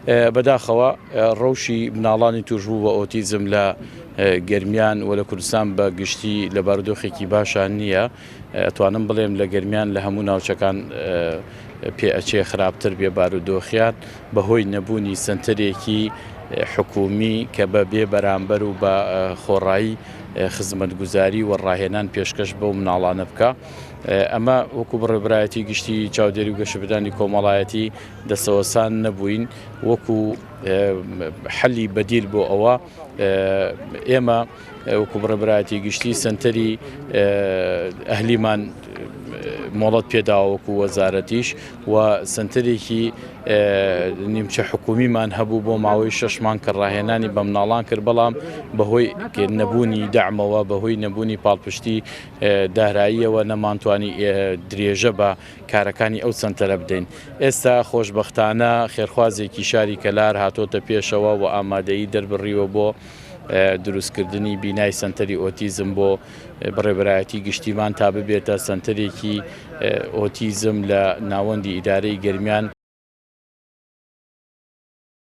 بەداخەوە ڕەوشی مناڵانی توشبوو بە ئۆتیزم لە گەرمیان و لە کوردستان بە گشتی لە بارودۆخێکی باشان نییە. ئەتوانم بڵێم لە گەرمیان لە هەموو ناوچەکان پێ ئەچێ خراپتر بێ بارودۆخیان بەهۆی نەبوونی سنتەرێکی حکومی کە بە بێ بەرامبەر و بە خۆڕایی خزمەتگوزاری و ڕاهێنان پێشکەش بەو مناڵانە بکە. ئەمە وەکو بڕێبرایەتی گشتی چاودێری و گەشەبدانی کۆمەڵایەتی دەسەوەسان نەبووین وەکو حەلی بەدیل بۆ ئەوە ئێمە وەکو بڕێبرایەتی گشتی سنتەری ئەهلیمان مۆڵەت پێداوەکو وەزارەتیش و سنتەرێکی نیمچە حکومیمان هەبوو بۆ ماوەی 6 مانگ کە ڕاهێنانی بە مناڵان کرد، بەڵام بەهۆی نەبوونی دەعمەوە بەهۆی نەبوونی پاڵپشتی داراییەوە نەمانتوانی درێژە بە کارەکانی ئەو سنتەرە بدەین. ئێستا خۆشبەختانە خێرخوازێکی شاری کەلار هاتۆتە پێشەوە و ئامادەیی دەربڕیوە بۆ دروستکردنی بینای سنتەری ئۆتیزم بۆ بڕێبەرایەتی گشتیمان تا ببێتە سنتەرێکی ئۆتیزم لە ناوەندی ئیدارەی گەرمیان